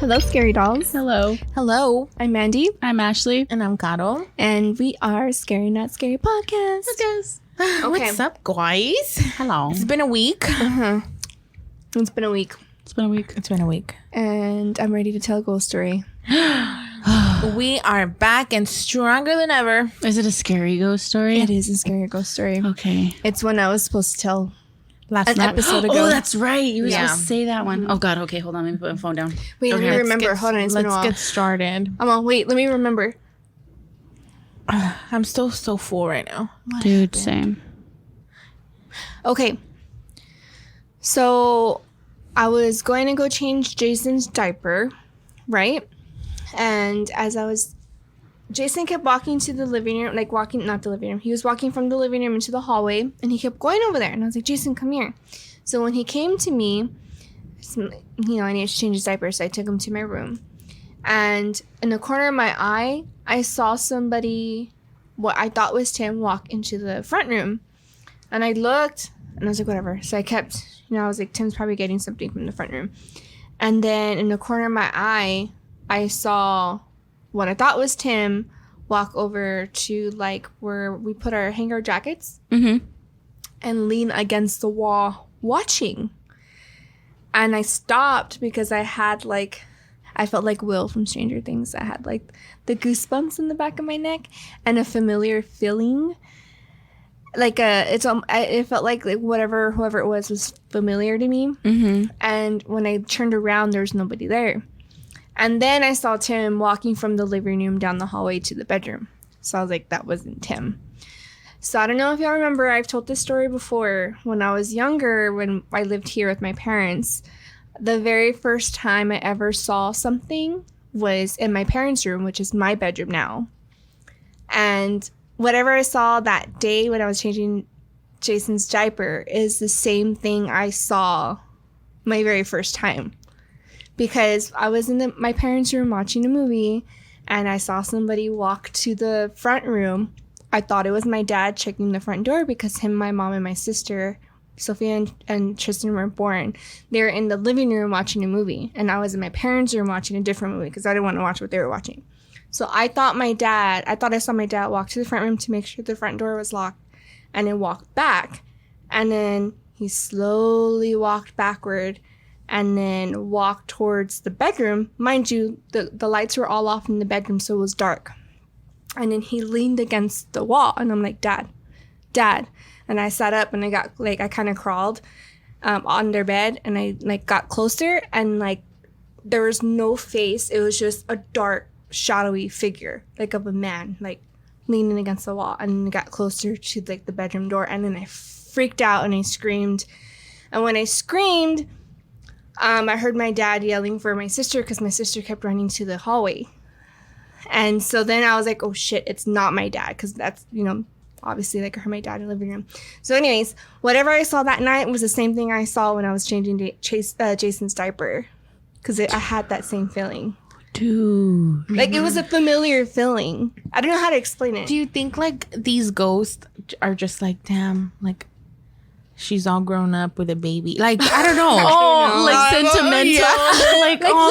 Hello, Scary Dolls. Hello. Hello. I'm Mandy. I'm Ashley. And I'm Caro. And we are Scary Not Scary Podcast. Okay. What's up, guys? Hello. It's been a week. It's been a week. It's been a week. It's been a week. And I'm ready to tell a ghost story. We are back and stronger than ever. Is it a scary ghost story? It is a scary ghost story. Okay. It's one I was supposed to tell Last an night. episode ago. Oh, that's right. You were Yeah. supposed to say that one. Oh, God. Okay, hold on. Let me put my phone down. Wait, let me Okay. remember. Hold on, it's been a Let's while. get started. I'm on. Wait, let me remember. I'm still so full right now. Dude, same. Okay. So I was going to go change Jason's diaper, right? And as I was, Jason kept walking to the living room, not the living room. He was walking from the living room into the hallway, and he kept going over there. And I was like, Jason, come here. So when he came to me, I needed to change his diaper, so I took him to my room. And in the corner of my eye, I saw somebody, what I thought was Tim, walk into the front room. And I looked, and I was like, whatever. So I kept, I was like, Tim's probably getting something from the front room. And then in the corner of my eye, I saw what I thought was Tim walk over to, where we put our hanger jackets and lean against the wall watching. And I stopped because I had, I felt like Will from Stranger Things. I had, the goosebumps in the back of my neck and a familiar feeling. It felt like whoever it was familiar to me. And when I turned around, there was nobody there. And then I saw Tim walking from the living room down the hallway to the bedroom. So I was like, that wasn't Tim. So I don't know if y'all remember, I've told this story before. When I was younger, when I lived here with my parents, the very first time I ever saw something was in my parents' room, which is my bedroom now. And whatever I saw that day when I was changing Jason's diaper is the same thing I saw my very first time. Because I was in my parents' room watching a movie, and I saw somebody walk to the front room. I thought it was my dad checking the front door because him, my mom, and my sister, Sophia and Tristan, weren't born. They were in the living room watching a movie, and I was in my parents' room watching a different movie because I didn't want to watch what they were watching. So I thought I saw my dad walk to the front room to make sure the front door was locked, and then walk back. And then he slowly walked backward and then walked towards the bedroom. Mind you, the lights were all off in the bedroom, so it was dark. And then he leaned against the wall, and I'm like, Dad. And I sat up, and I kind of crawled on their bed, and I got closer, and there was no face. It was just a dark, shadowy figure, of a man, leaning against the wall. And I got closer to the bedroom door, and then I freaked out and I screamed. And when I screamed, I heard my dad yelling for my sister because my sister kept running to the hallway. And so then I was like, oh shit, it's not my dad, because that's, obviously I heard my dad in the living room. So anyways, whatever I saw that night was the same thing I saw when I was changing Jason's diaper, because I had that same feeling. Dude. It was a familiar feeling. I don't know how to explain it. Do you think these ghosts are just damn, she's all grown up with a baby? I don't know. Sentimental.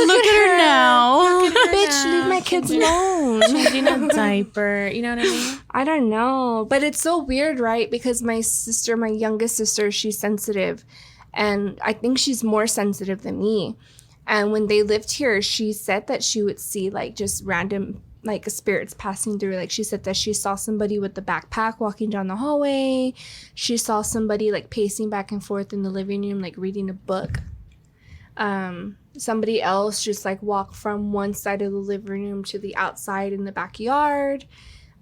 Look at her now. Bitch, leave my kids alone. Changing a diaper. You know what I mean? I don't know. But it's so weird, right? Because my youngest sister, she's sensitive. And I think she's more sensitive than me. And when they lived here, she said that she would see just random spirits passing through. She said that she saw somebody with the backpack walking down the hallway. She saw somebody pacing back and forth in the living room, reading a book. Somebody else just walk from one side of the living room to the outside in the backyard.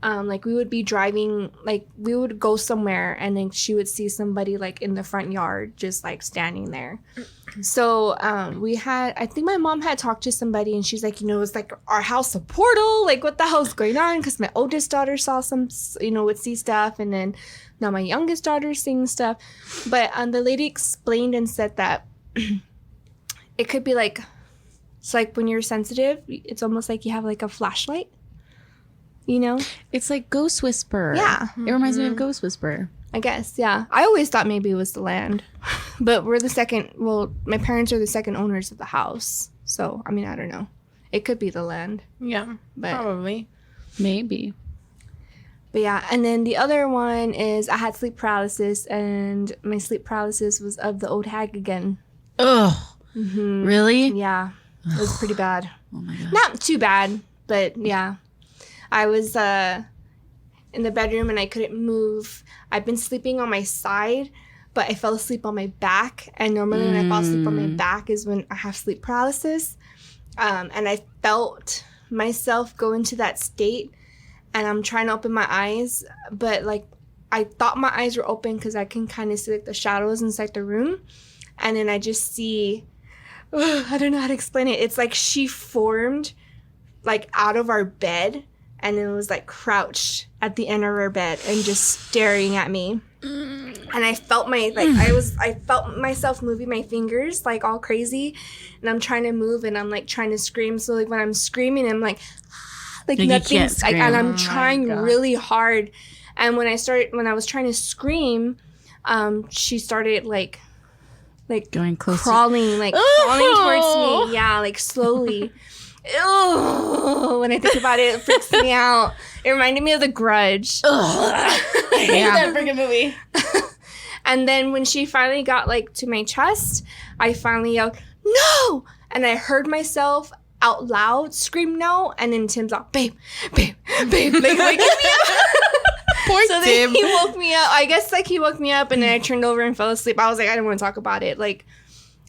We would be driving, we would go somewhere, and then she would see somebody in the front yard just standing there. So I think my mom had talked to somebody, and she's it's our house a portal. What the hell's going on? Because my oldest daughter saw would see stuff, and then now my youngest daughter's seeing stuff. But the lady explained and said that it could be it's when you're sensitive, it's almost like you have a flashlight. It's like Ghost Whisperer. Yeah. It reminds me of Ghost Whisperer. I guess, yeah. I always thought maybe it was the land. But we're my parents are the second owners of the house. So, I mean, I don't know. It could be the land. Yeah, but probably. Maybe. But yeah, and then the other one is I had sleep paralysis, and my sleep paralysis was of the old hag again. Ugh. Mm-hmm. Really? Yeah. It was pretty bad. Oh my God. Not too bad, but yeah. I was in the bedroom and I couldn't move. I've been sleeping on my side, but I fell asleep on my back. And normally when I fall asleep on my back is when I have sleep paralysis. And I felt myself go into that state. And I'm trying to open my eyes, but like I thought my eyes were open because I can kind of see like the shadows inside the room. And then I just see, I don't know how to explain it. It's like she formed like out of our bed and it was like crouched at the end of our bed and just staring at me. And I felt I felt myself moving my fingers like all crazy, and I'm trying to move and I'm like trying to scream. So like when I'm screaming, I'm like nothing's like, and I'm trying really hard. And when I was trying to scream, she started like going closer, crawling towards me. Yeah, like slowly. Ew. When I think about it, it freaks me out. It reminded me of The Grudge. I hate that freaking movie. And then when she finally got like to my chest, I finally yelled, "No!" And I heard myself out loud scream no, and then Tim's like, babe, like waking me up. Poor so Tim. Then he woke me up. I guess like he woke me up, and then I turned over and fell asleep. I was like, I didn't want to talk about it. Like,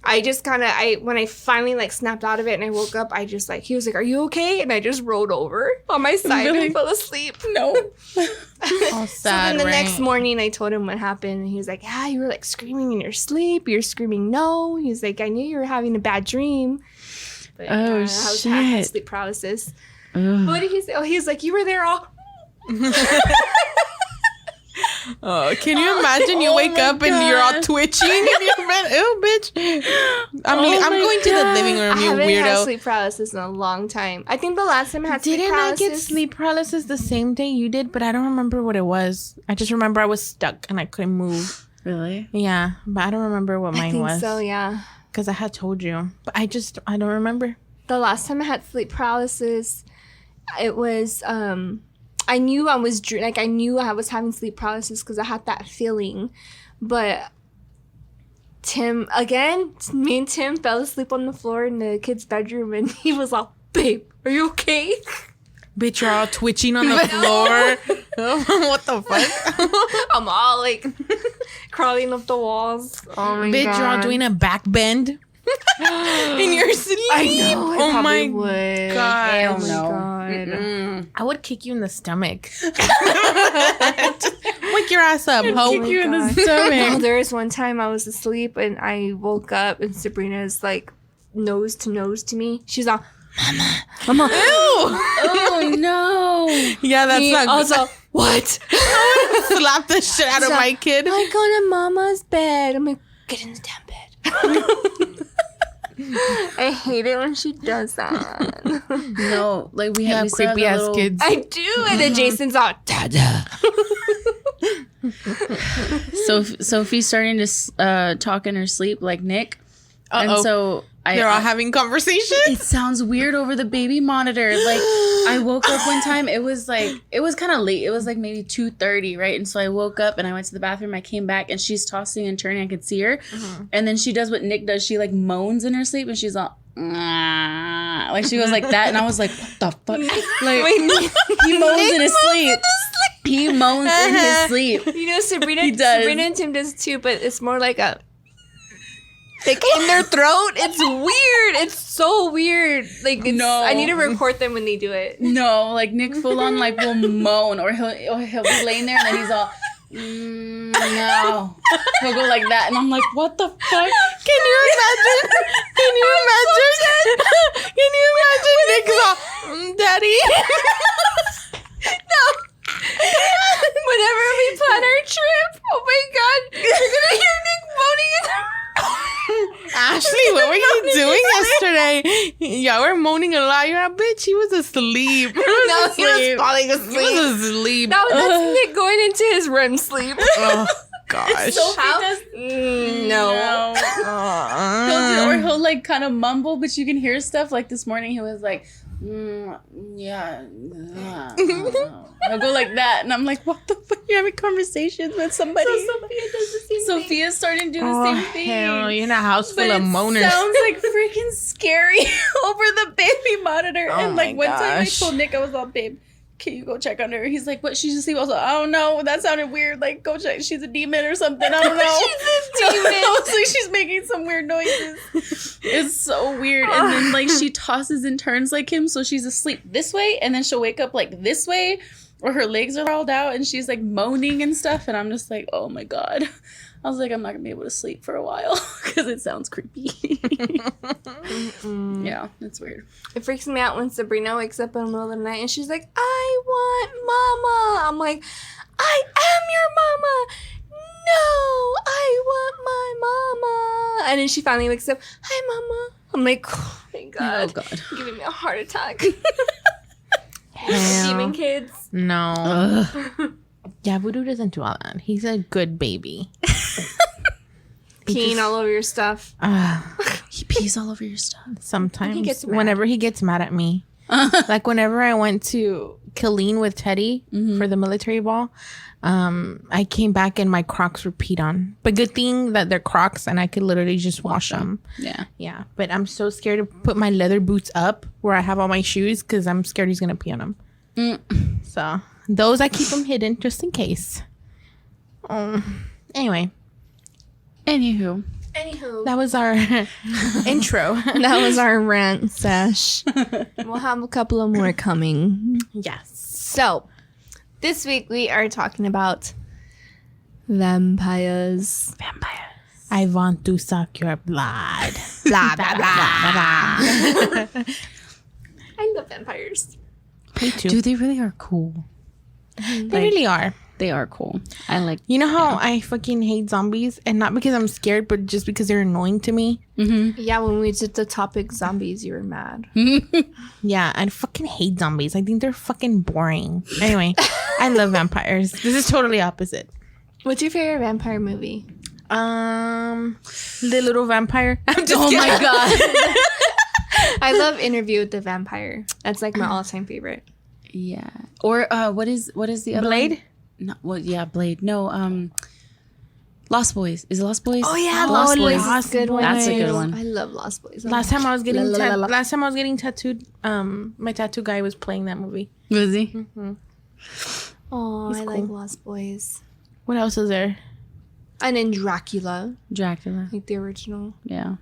I just kind of, when I finally like snapped out of it and I woke up, I just like, he was like, "Are you okay?" And I just rolled over on my side and fell asleep. No. All sad, so then the next morning I told him what happened, and he was like, "Yeah, you were like screaming in your sleep. You're screaming no." He's like, "I knew you were having a bad dream." But, I was having sleep paralysis. But what did he say? Oh, he's like, "You were there all." Oh, can you imagine you wake up and you're all twitching in your bed? Ew, bitch. I mean, I'm going to the living room, you I haven't weirdo. had sleep paralysis in a long time. I think the last time I had sleep paralysis. Didn't I get sleep paralysis the same day you did? But I don't remember what it was. I just remember I was stuck and I couldn't move. Really? Yeah, but I don't remember what mine was. So, yeah. Because I had told you. But I don't remember. The last time I had sleep paralysis, it was, I knew I was having sleep paralysis because I had that feeling. But me and Tim fell asleep on the floor in the kid's bedroom, and he was like, "Babe, are you okay?" Bitch, you're all twitching on the floor. What the fuck? I'm all like crawling up the walls. Oh my Bitch, God. you're all doing a back bend. In your sleep. I know. Oh my would. God. Oh my God. I would kick you in the stomach. Wake your ass up, ho. Kick you in the stomach. No, there was one time I was asleep and I woke up and Sabrina's like nose to nose to me. She's like, "Mama." Ew. Oh no. Yeah, that's not I was like, "What?" I would slap the shit out of my kid. I go to Mama's bed. I'm like, "Get in the damn bed." I hate it when she does that. No, like we have creepy ass kids. I do, and then Jason's all, "Dada." So Sophie's starting to talk in her sleep like Nick. Uh-oh. And so they're all having conversations. It sounds weird over the baby monitor. Like I woke up one time. It was kind of late. It was like maybe 2:30, right? And so I woke up and I went to the bathroom. I came back and she's tossing and turning. I could see her, and then she does what Nick does. She like moans in her sleep and she's all like she was like that. And I was like, "What the fuck?" Like he moans in his sleep. He moans in his sleep. You know, Sabrina and Tim does too, but it's more like a. Like in their throat, it's weird. It's so weird. Like no, I need to record them when they do it. No, like Nick full on like will moan, or he'll be laying there and then he's all no. He'll go like that, and I'm like, what the fuck? Can you imagine? Can you imagine Nick's all, "Daddy"? No. Whenever we plan our trip, oh my God, you're gonna hear Nick moaning in the. Ashley, what were you doing yesterday? Y'all were moaning a lot. You're a bitch. He was asleep. He was falling asleep. He was asleep. No, that's Nick going into his REM sleep. gosh. Sophie does No. he'll like kind of mumble, but you can hear stuff. Like this morning, he was like, yeah. I'll go like that, and I'm like, what the fuck? You're having conversations with somebody. So Sophia does the same thing. Sophia's starting to do the same thing. Hell, you're in a house full But of it moaners. sounds like freaking scary over the baby monitor. Oh And like my one time I gosh. told Nick, I was all, babe, can you go check on her? He's like, what? She's asleep. I was like, I don't know. That sounded weird. Like, go check. She's a demon or something. I don't know. She's a demon. I was like, she's making some weird noises. It's so weird. And then like she tosses and turns like him, so she's asleep this way, and then she'll wake up like this way, or her legs are rolled out, and she's like moaning and stuff. And I'm just like, oh my god. I was like, I'm not gonna be able to sleep for a while because it sounds creepy. Yeah, it's weird. It freaks me out when Sabrina wakes up in the middle of the night and she's like, I want mama. I'm like, I am your mama. No, I want my mama. And then she finally wakes up, hi mama. I'm like, oh my god. Oh god. Giving me a heart attack. Hell. Demon kids. No. Ugh. Yeah, Voodoo doesn't do all that. He's a good baby. Peeing all over your stuff. He pees all over your stuff. Sometimes. He gets mad. Whenever he gets mad at me. Like whenever I went to Killeen with Teddy for the military ball, I came back and my Crocs were peed on. But good thing that they're Crocs and I could literally just wash them. Yeah. Yeah. But I'm so scared to put my leather boots up where I have all my shoes because I'm scared he's going to pee on them. So those I keep them hidden just in case. Anyway. Anywho. That was our intro. That was our rant sesh. We'll have a couple of more coming. Yes. So, this week we are talking about vampires. I want to suck your blood. Blah, blah, blah. I love vampires. Me too. Dude, they really are cool. They really are. They are cool. I like. You know how I fucking hate zombies? And not because I'm scared, but just because they're annoying to me. Yeah, when we did the topic zombies, you were mad. Yeah, I fucking hate zombies. I think they're fucking boring. Anyway, I love vampires. This is totally opposite. What's your favorite vampire movie? The Little Vampire. I'm just Oh kidding. my god. I love Interview with the Vampire. That's like my all-time favorite. Yeah. Or what is the other Blade? one? No, well, yeah, Blade. No, Lost Boys. Is it Lost Boys? Oh yeah, Lost Boys. That's a good one. That's a good one. I love Lost Boys. Last time I was getting La, la, la, la. last time I was getting tattooed, my tattoo guy was playing that movie. Was he? Oh, He's I like cool. Lost Boys. What else is there? And then Dracula, Dracula. like the original. Yeah.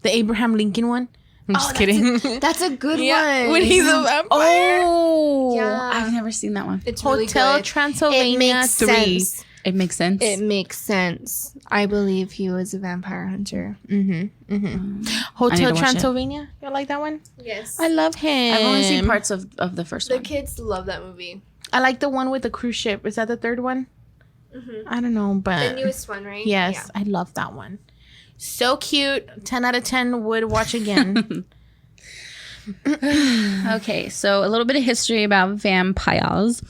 The Abraham Lincoln one? I'm just that's kidding. That's a good Yeah, one. when he's a vampire. Oh. Yeah. I've never seen that one. It's really Hotel good. Transylvania It makes 3. sense. It makes sense. It makes sense. I believe he was a vampire hunter. I need Hotel to watch Transylvania. You like that one? Yes. I love him. I've only seen parts of the first The one. kids love that movie. I like the one with the cruise ship. Is that the third one? I don't know, but The newest one, right? yes, I love that one. So cute. 10 out of 10 would watch again. Okay, so a little bit of history about vampires.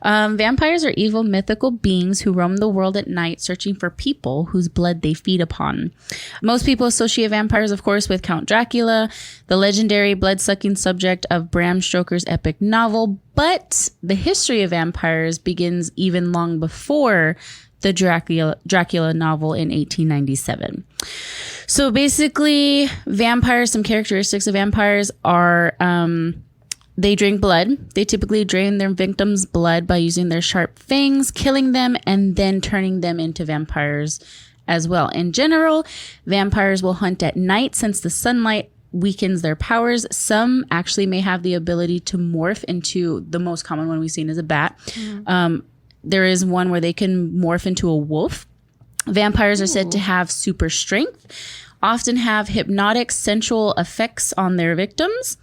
Vampires are evil mythical beings who roam the world at night searching for people whose blood they feed upon. Most people associate vampires, of course, with Count Dracula, the legendary blood-sucking subject of Bram Stoker's epic novel, but the history of vampires begins even long before the Dracula novel in 1897. So basically, vampires, some characteristics of vampires are they drink blood. They typically drain their victims' blood by using their sharp fangs, killing them, and then turning them into vampires as well. In general, vampires will hunt at night since the sunlight weakens their powers. Some actually may have the ability to morph into, the most common one we've seen is a bat. There is one where they can morph into a wolf. Vampires are said to have super strength, often have hypnotic sensual effects on their victims,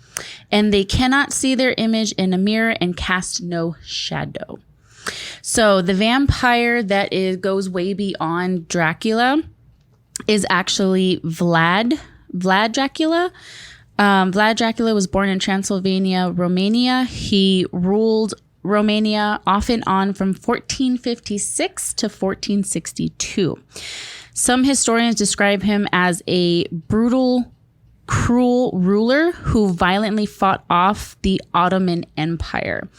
and they cannot see their image in a mirror and cast no shadow. So the vampire that goes way beyond Dracula is actually Vlad Dracula. Vlad Dracula was born in Transylvania, Romania. He ruled Romania off and on from 1456 to 1462. Some historians describe him as a brutal, cruel ruler who violently fought off the Ottoman Empire.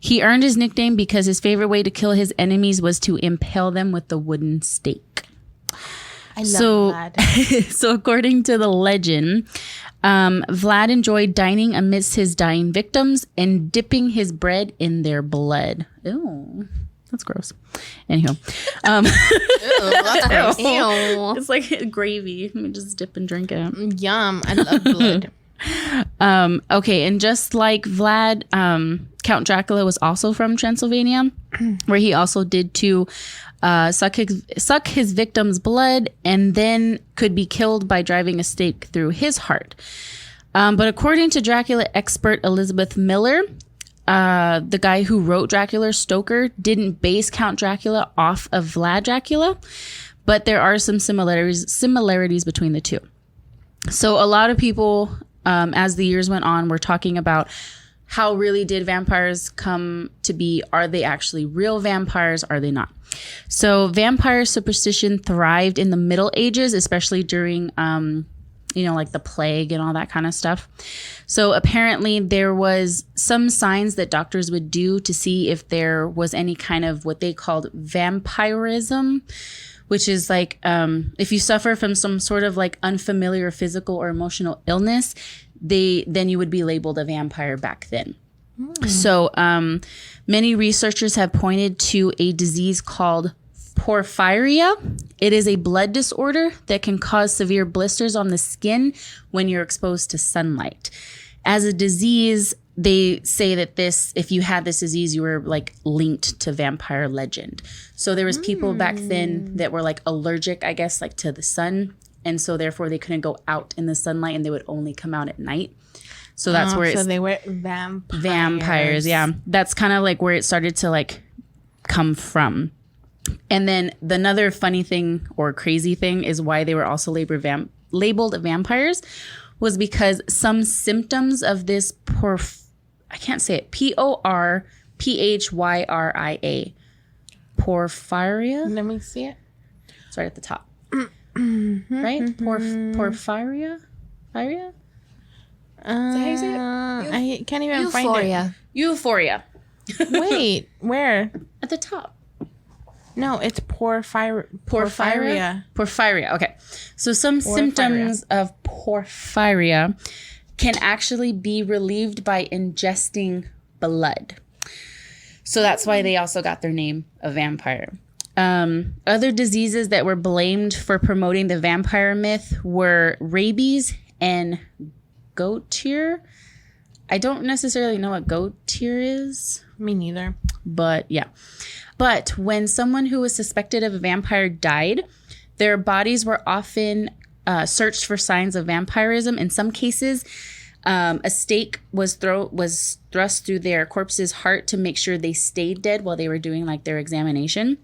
He earned his nickname because his favorite way to kill his enemies was to impale them with the wooden stake. I love Vlad. So according to the legend, Vlad enjoyed dining amidst his dying victims and dipping his bread in their blood. Ew, that's gross. Anyhow, Ew. it's like gravy. Let me just dip and drink it. Yum. I love blood. Okay, and just like Vlad, Count Dracula was also from Transylvania, where he also did to suck his victim's blood and then could be killed by driving a stake through his heart. But according to Dracula expert Elizabeth Miller, the guy who wrote Dracula, Stoker, didn't base Count Dracula off of Vlad Dracula, but there are some similarities between the two. So a lot of people, as the years went on, were talking about how really did vampires come to be? Are they actually real vampires? Are they not? So vampire superstition thrived in the Middle Ages, especially during, like the plague and all that kind of stuff. So apparently there was some signs that doctors would do to see if there was any kind of what they called vampirism, which is like if you suffer from some sort of like unfamiliar physical or emotional illness, then you would be labeled a vampire back then. So many researchers have pointed to a disease called Porphyria. It is a blood disorder that can cause severe blisters on the skin when you're exposed to sunlight. As a disease, they say that if you had this disease, you were like linked to vampire legend. So there was people back then that were like allergic, I guess, like to the sun. And so therefore they couldn't go out in the sunlight and they would only come out at night. So that's where So they were vampires. Vampires, yeah. That's kind of like where it started to like come from. And then another funny thing or crazy thing is why they were also labeled vampires was because some symptoms of this I can't say it, Porphyria, Porphyria. Let me see it. It's right at the top. Right? Porphyria? Pyria? Is that how you say it? I can't even find Euphoria. it. Wait, where? At the top. No, it's Porphyria. Porphyria. Okay. So some symptoms of porphyria can actually be relieved by ingesting blood. So that's why they also got their name of vampire. Other diseases that were blamed for promoting the vampire myth were rabies and goat tear. I don't necessarily know what goat tear is. Me neither. But yeah. But when someone who was suspected of a vampire died, their bodies were often searched for signs of vampirism. In some cases, a stake was thrust through their corpse's heart to make sure they stayed dead while they were doing like their examination.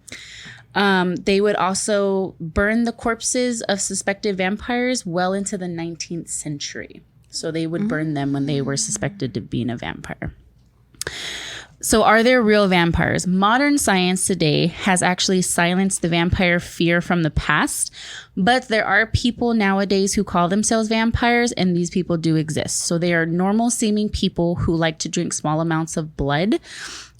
They would also burn the corpses of suspected vampires well into the 19th century. So they would burn them when they were suspected of being a vampire. So are there real vampires? Modern science today has actually silenced the vampire fear from the past, but there are people nowadays who call themselves vampires, and these people do exist. So they are normal seeming people who like to drink small amounts of blood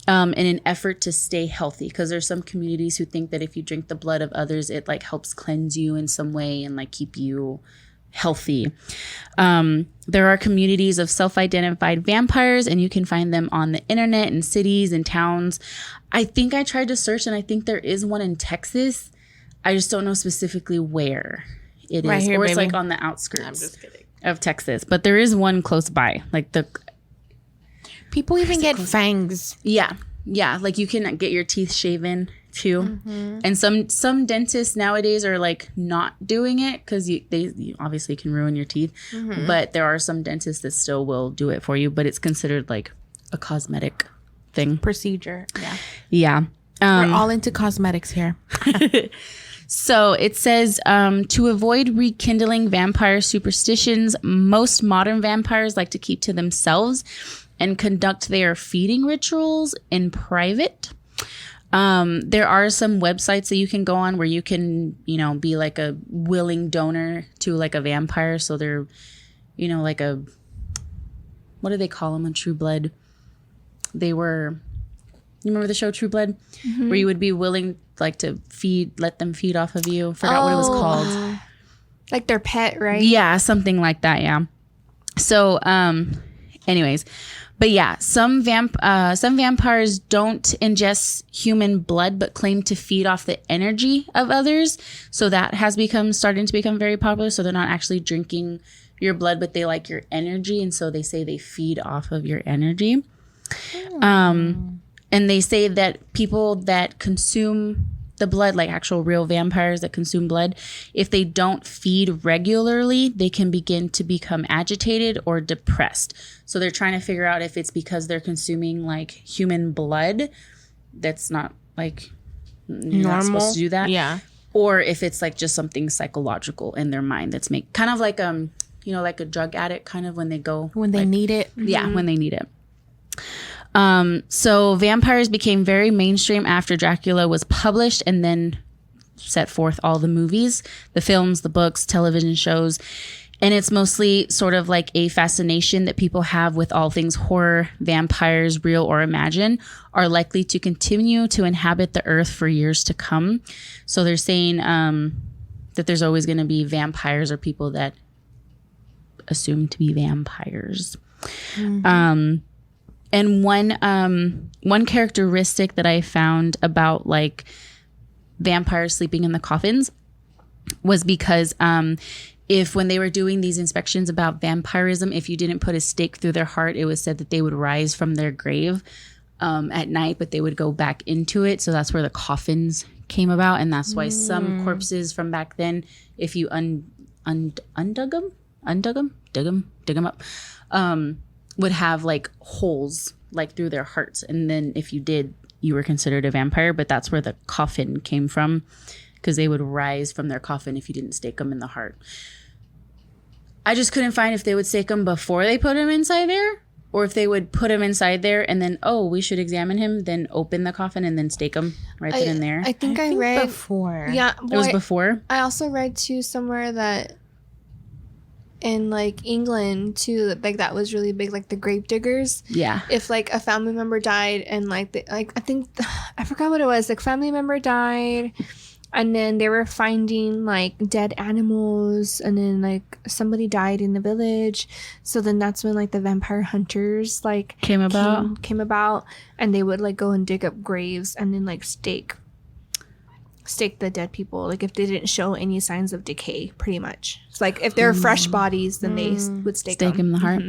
in an effort to stay healthy, because there's some communities who think that if you drink the blood of others, it like helps cleanse you in some way and like keep you healthy. There are communities of self-identified vampires, and you can find them on the internet in cities and towns. I think I tried to search, and I think there is one in Texas. I just don't know specifically where it is. Here, or it's baby. like on the outskirts I'm just kidding. of Texas. But there is one close by. Like People even get fangs. yeah. Like you can get your teeth shaven too. And some dentists nowadays are like not doing it because you obviously can ruin your teeth. But there are some dentists that still will do it for you, but it's considered like a cosmetic thing. Procedure. Yeah. We're all into cosmetics here. So it says to avoid rekindling vampire superstitions, most modern vampires like to keep to themselves and conduct their feeding rituals in private. There are some websites that you can go on where you can, be like a willing donor to like a vampire. So they're, like what do they call them on True Blood? You remember the show True Blood? Where you would be willing like to let them feed off of you. Forgot what it was called. Like their pet, right? Yeah, something like that. Yeah. So, anyways, but yeah, some vampires don't ingest human blood, but claim to feed off the energy of others. So that has starting to become very popular. So they're not actually drinking your blood, but they like your energy, and so they say they feed off of your energy. And they say that people that consume the blood, like actual real vampires that consume blood, if they don't feed regularly, they can begin to become agitated or depressed. So they're trying to figure out if it's because they're consuming like human blood that's not like you're not supposed to do that. Yeah. Or if it's like just something psychological in their mind that's kind of like like a drug addict kind of when they need it. Yeah, when they need it. So vampires became very mainstream after Dracula was published and then set forth all the movies, the films, the books, television shows. And it's mostly sort of like a fascination that people have with all things horror. Vampires, real or imagined, are likely to continue to inhabit the earth for years to come. So they're saying that there's always going to be vampires or people that assume to be vampires. And one characteristic that I found about like vampires sleeping in the coffins was because if when they were doing these inspections about vampirism, if you didn't put a stake through their heart, it was said that they would rise from their grave at night, but they would go back into it. So that's where the coffins came about, and that's why some corpses from back then, if you dug them up, would have like holes like through their hearts, and then if you did, you were considered a vampire. But that's where the coffin came from, because they would rise from their coffin if you didn't stake them in the heart. I just couldn't find if they would stake them before they put him inside there, or if they would put him inside there and then, we should examine him, then open the coffin and then stake him then and there. I think I read before. Yeah, it was before. I also read too somewhere that in like England too, like that was really big, like the grave diggers. Yeah. If like a family member died and like I think I forgot what it was. Like family member died, and then they were finding like dead animals, and then like somebody died in the village. So then that's when like the vampire hunters like came about, and they would like go and dig up graves and then like stake the dead people, like if they didn't show any signs of decay, pretty much. It's like if they're fresh bodies, then they would stake them in the heart.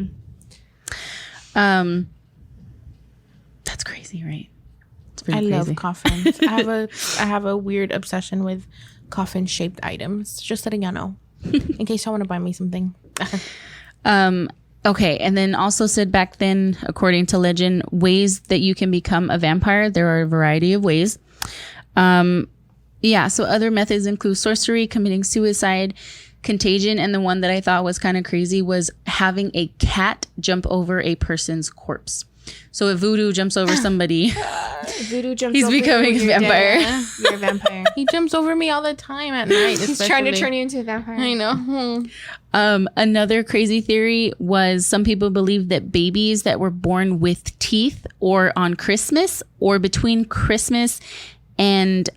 That's crazy, right? It's pretty crazy. Love coffins. I have a weird obsession with coffin shaped items, just letting y'all know in case y'all want to buy me something. Okay, and then also said back then, according to legend, ways that you can become a vampire. There are a variety of ways. So other methods include sorcery, committing suicide, contagion, and the one that I thought was kind of crazy was having a cat jump over a person's corpse. So if voodoo jumps over somebody, he's becoming a vampire. You're a vampire. He jumps over me all the time at night. He's trying to turn you into a vampire. I know. Another crazy theory was some people believe that babies that were born with teeth or on Christmas or between Christmas and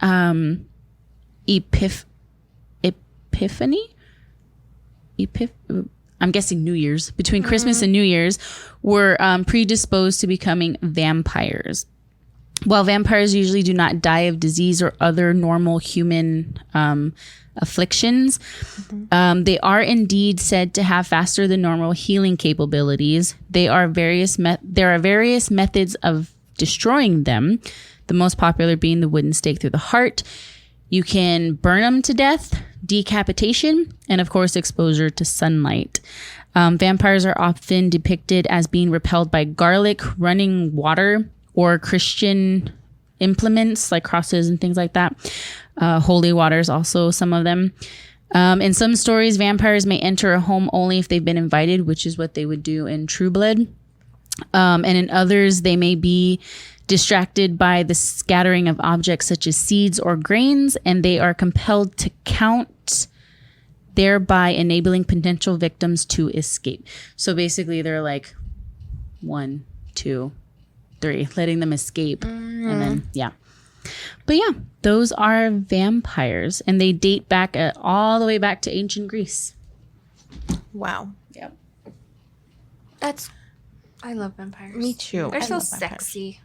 I'm guessing New Year's, between Christmas and New Year's, were predisposed to becoming vampires. While vampires usually do not die of disease or other normal human afflictions, they are indeed said to have faster than normal healing capabilities. There are various methods of destroying them, the most popular being the wooden stake through the heart. You can burn them to death, decapitation, and of course exposure to sunlight. Vampires are often depicted as being repelled by garlic, running water, or Christian implements like crosses and things like that. Holy waters also, some of them. In some stories, vampires may enter a home only if they've been invited, which is what they would do in True Blood. And in others, they may be distracted by the scattering of objects such as seeds or grains, and they are compelled to count, thereby enabling potential victims to escape. So basically, they're like 1, 2, 3, letting them escape. And then, yeah. But yeah, those are vampires, and they date back all the way back to ancient Greece. Wow. Yep. I love vampires. Me too. They're I so love vampires. sexy.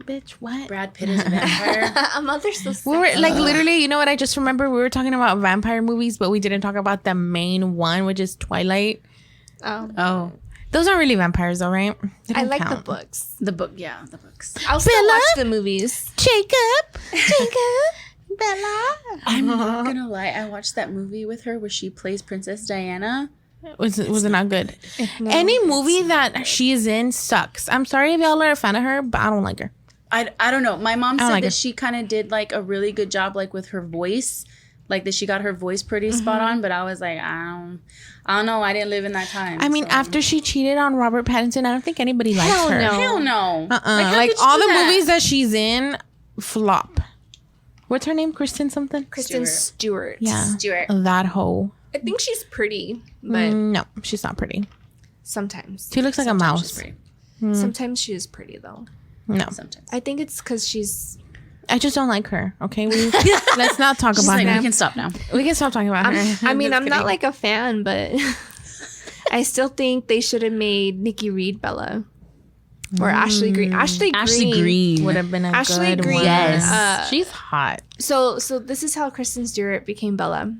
Bitch, what? Brad Pitt is a vampire. They're so sexy. We were like literally, you know what? I just remember we were talking about vampire movies, but we didn't talk about the main one, which is Twilight. Oh. Those aren't really vampires, though, right? They I don't like the count. books. The books. I'll still watch the movies. Jacob, Bella. I'm not gonna lie. I watched that movie with her where she plays Princess Diana. Was it not good? No, Any movie that she is in sucks. I'm sorry if y'all are a fan of her, but I don't like her. I don't know. My mom I said like that her. she kind of did like a really good job, like with her voice, like that she got her voice pretty spot on. But I was like, I don't know. I didn't live in that time. I mean, so. after she cheated on Robert Pattinson, I don't think anybody likes Hell her. no. Hell no. how Like could you all do the that? movies that she's in, flop. What's her name? Kristen something? Kristen Stewart. Yeah. Stewart. That hoe. I think she's pretty, but No, she's not pretty. sometimes. She looks like a Sometimes mouse. she's pretty. Sometimes she is pretty, though. No, Sometimes. I think it's because she's... I just don't like her. Okay, let's not talk She's about like, her. we can stop now. We can stop talking about her. I mean, Just I'm not kidding. like a fan, but I still think they should have made Nikki Reed Bella. Or Ashley Green. Ashley Green. would have been a Ashley good Green. one. Yes. She's hot. So this is how Kristen Stewart became Bella.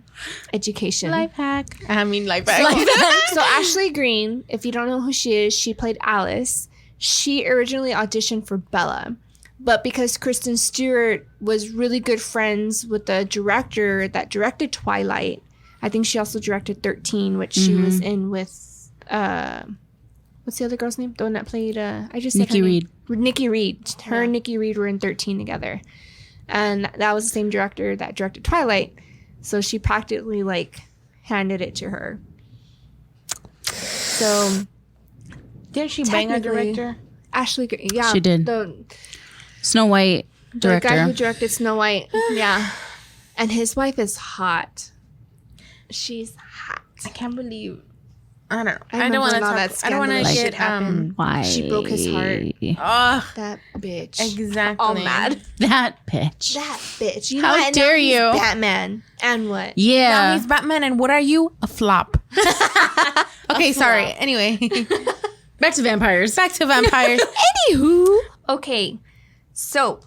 Education. Life hack. I mean, life hack. So Ashley Green, if you don't know who she is, she played Alice. She originally auditioned for Bella. But because Kristen Stewart was really good friends with the director that directed Twilight, I think she also directed 13, which she was in with what's the other girl's name? The one that played I just said Nikki her name. Reed. Nikki Reed. Her and Nikki Reed were in 13 together. And that was the same director that directed Twilight. So she practically like handed it to her. So Didn't she bang a Technically- director? Ashley Green, yeah. She did. The Snow White director. guy who directed Snow White. Yeah. And his wife is hot. She's hot. I can't believe. I don't know. I I don't remember want to when all talk. that I don't want to scandalous get shit happened. Why? She broke his heart. Oh, That bitch. exactly. All mad. That bitch. That bitch. You How know what? dare Now he's you. Batman. And what? Now Yeah. he's Batman, and what are you? A flop. Okay, sorry. Anyway, Back to vampires. back to vampires. Anywho. Okay. So,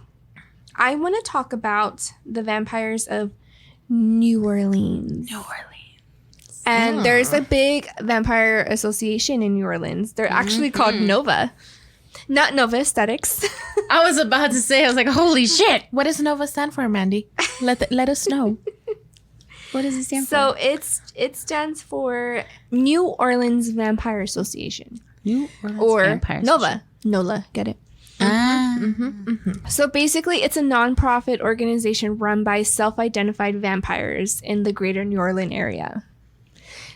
I want to talk about the vampires of New Orleans. New Orleans. And there's a big vampire association in New Orleans. They're actually called Nova. Not Nova Aesthetics. I was about to say, I was like, holy shit. What does Nova stand for, Mandy? Let us know. What does it stand So it stands for New Orleans Vampire Association. New Orleans Or Vampires. Nova. NOLA, get it? Ah. So basically, it's a nonprofit organization run by self-identified vampires in the greater New Orleans area.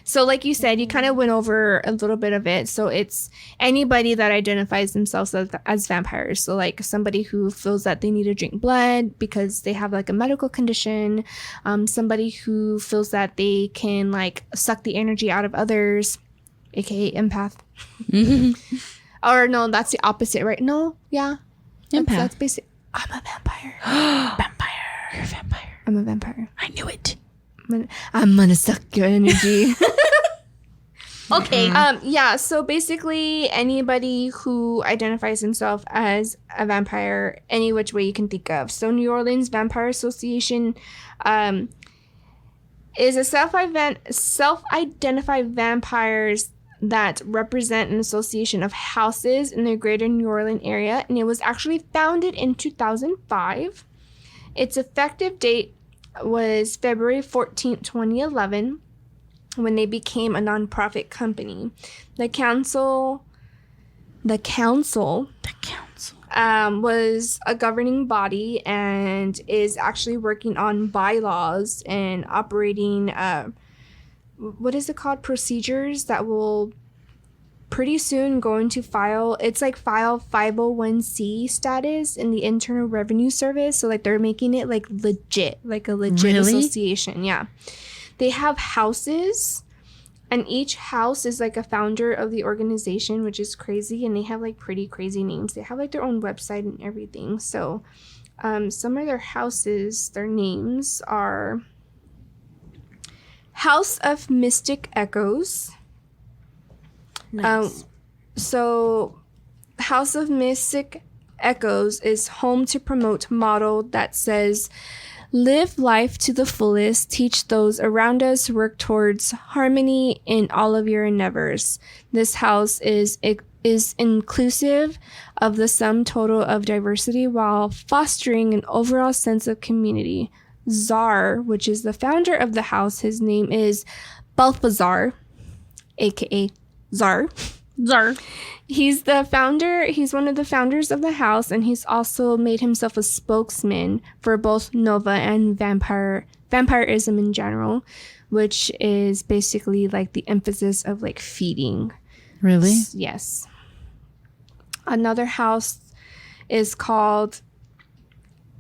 So like you said, you kind of went over a little bit of it. So it's anybody that identifies themselves as vampires. So like somebody who feels that they need to drink blood because they have like a medical condition. Somebody who feels that they can like suck the energy out of others, aka empath. Or no, that's the opposite, right? No, yeah. Empath. That's basic. I'm a vampire. Vampire. You're a vampire. I'm a vampire. I knew it. I'm gonna suck your energy. Okay. Yeah, so basically anybody who identifies himself as a vampire, any which way you can think of. So New Orleans Vampire Association is a self-identified vampires that represent an association of houses in the greater New Orleans area, and it was actually founded in 2005. Its effective date was February 14th, 2011, when they became a nonprofit company. The council was a governing body and is actually working on bylaws and operating, what is it called? Procedures that will pretty soon going to file 501c status in the Internal Revenue Service. So like they're making it like legit, like a legit association. Yeah. They have houses, and each house is like a founder of the organization, which is crazy. And they have like pretty crazy names. They have like their own website and everything. So some of their houses, their names are House of Mystic Echoes. Nice. So House of Mystic Echoes is home to promote motto that says, live life to the fullest, teach those around us, work towards harmony in all of your endeavors. This house is inclusive of the sum total of diversity while fostering an overall sense of community. Czar, which is the founder of the house, his name is Balthazar, aka Czar. He's the founder. He's one of the founders of the house, and he's also made himself a spokesman for both Nova and vampirism in general, which is basically like the emphasis of like feeding. Really? Yes. Another house is called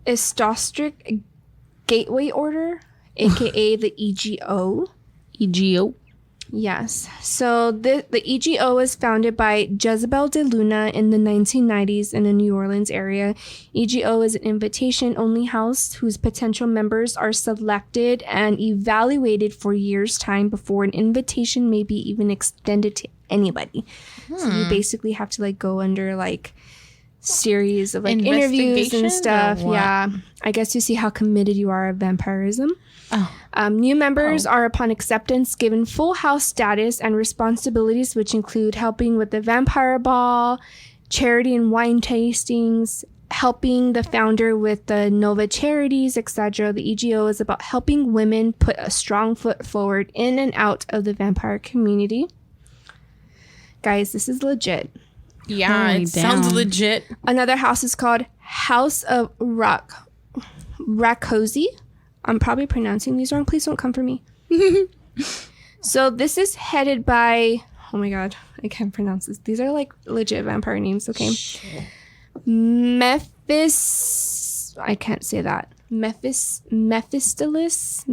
Estostric Gateway Order, aka the EGO. EGO. Yes. So the EGO was founded by Jezebel de Luna in the 1990s in the New Orleans area. EGO is an invitation-only house whose potential members are selected and evaluated for years' time before an invitation may be even extended to anybody. So you basically have to like go under like series of like interviews and stuff. Yeah. I guess you see how committed you are of vampirism. New members are, upon acceptance, given full house status and responsibilities, which include helping with the vampire ball, charity and wine tastings, helping the founder with the Nova charities, etc. The EGO is about helping women put a strong foot forward in and out of the vampire community. Guys, this is legit. Yeah, it sounds legit. Another house is called House of Rakosi. I'm probably pronouncing these wrong. Please don't come for me. So this is headed by, oh my god, I can't pronounce this. These are like legit vampire names, okay? I can't say that. Mephistopheles?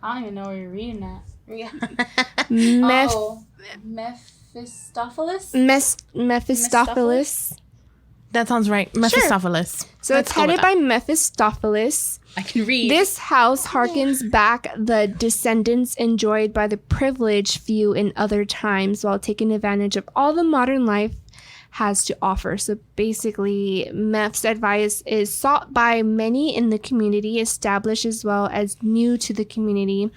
I don't even know where you're reading that. Mephistopheles. That sounds right. Mephistopheles. Sure. So it's headed by Mephistopheles. I can read. This house harkens back the descendants enjoyed by the privileged few in other times while taking advantage of all the modern life has to offer. So basically, Meph's advice is sought by many in the community, established as well as new to the community.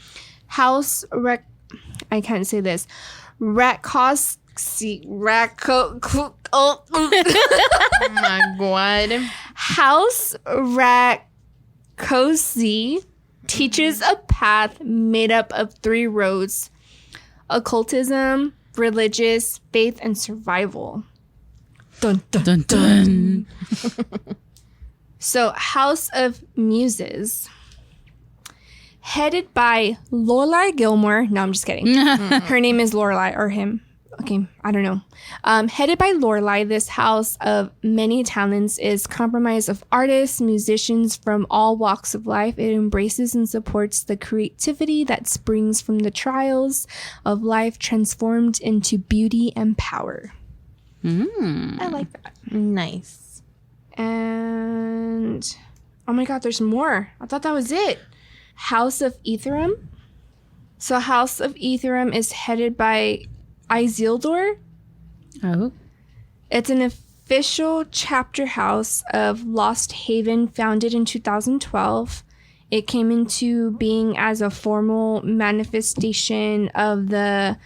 I can't say this. Oh my god. House Rakosi teaches a path made up of 3 roads: occultism, religious, faith, and survival. Dun, dun, dun, dun. So, House of Muses, headed by Lorelai Gilmore. No, I'm just kidding. Her name is Lorelai, or him. Okay, I don't know. Headed by Lorelai, this house of many talents is comprised of artists, musicians from all walks of life. It embraces and supports the creativity that springs from the trials of life transformed into beauty and power. I like that. Nice. And oh my god, there's more. I thought that was it. House of Ethereum. So House of Ethereum is headed by Isildur. Oh. It's an official chapter house of Lost Haven founded in 2012. It came into being as a formal manifestation of the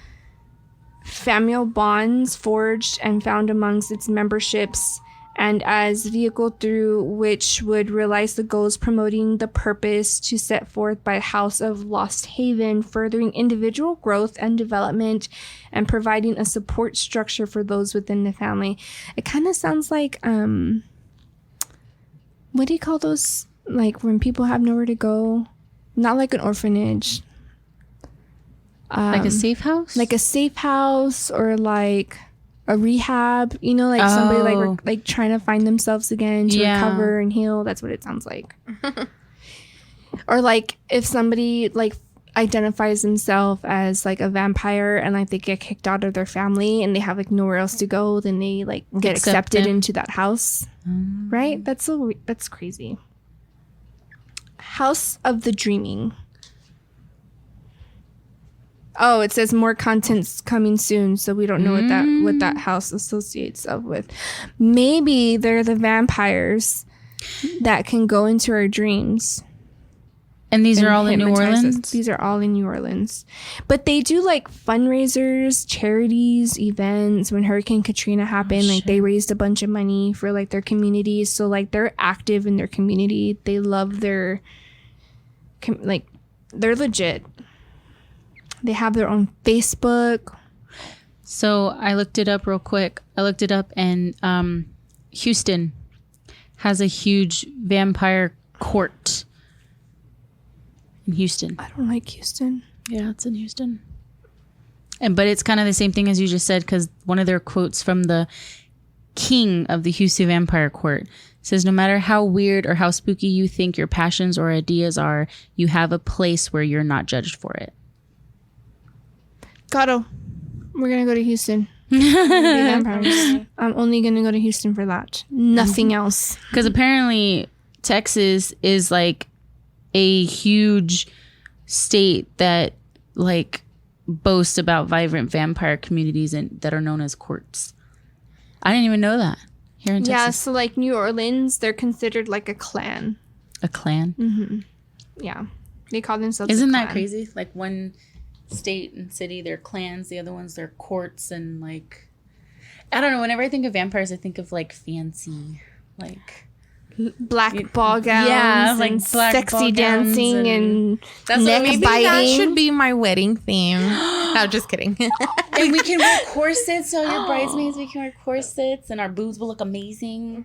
familial bonds forged and found amongst its memberships, and as vehicle through which would realize the goals promoting the purpose to set forth by House of Lost Haven, furthering individual growth and development and providing a support structure for those within the family. It kind of sounds like what do you call those, like when people have nowhere to go? Not like an orphanage. Like a safe house? Like a safe house or like a rehab, you know, like somebody like trying to find themselves again to recover and heal. That's what it sounds like. Or like if somebody like identifies themselves as like a vampire and like they get kicked out of their family and they have like nowhere else to go, then they like get accepted into that house. Right? That's crazy. House of the Dreaming. Oh, it says more contents coming soon, so we don't know what that house associates up with. Maybe they're the vampires that can go into our dreams. And these are all in New Orleans? These are all in New Orleans. But they do like fundraisers, charities, events. When Hurricane Katrina happened, like they raised a bunch of money for like their communities. So like they're active in their community. They love their like they're legit. They have their own Facebook. So I looked it up real quick. And Houston has a huge vampire court in Houston. I don't like Houston. Yeah, it's in Houston. But it's kind of the same thing as you just said, because one of their quotes from the king of the Houston Vampire Court says, no matter how weird or how spooky you think your passions or ideas are, you have a place where you're not judged for it. Gato, we're gonna go to Houston. I'm only gonna go to Houston for that. Nothing else. Because apparently Texas is like a huge state that like boasts about vibrant vampire communities and that are known as courts. I didn't even know that here in Texas. Yeah, so like New Orleans, they're considered like a clan. A clan? Mm-hmm. Yeah, they call themselves. Isn't a that clan. crazy? Like one state and city, they're clans. The other ones, they're courts and like, I don't know. Whenever I think of vampires, I think of like fancy, like black ball gowns, like and black sexy ball gowns dancing and That's neck maybe biting. that should be my wedding theme. No, just kidding. And we can wear corsets. So your bridesmaids, we can wear corsets, and our boobs will look amazing.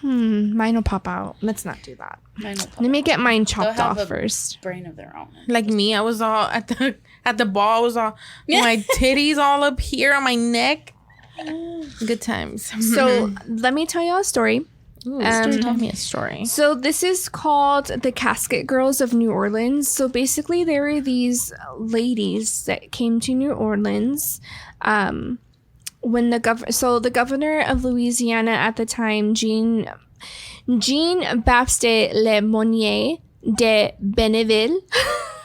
Mine will pop out. Let's not do that. Let me get mine chopped off first. Brain of their own. Like me, I was all at the ball. I was all my titties all up here on my neck. Good times. So let me tell you a story. Ooh, tell me a story. So this is called the Casket Girls of New Orleans. So basically, there were these ladies that came to New Orleans when the governor of Louisiana at the time, Jean Baptiste Le Monnier de Benneville,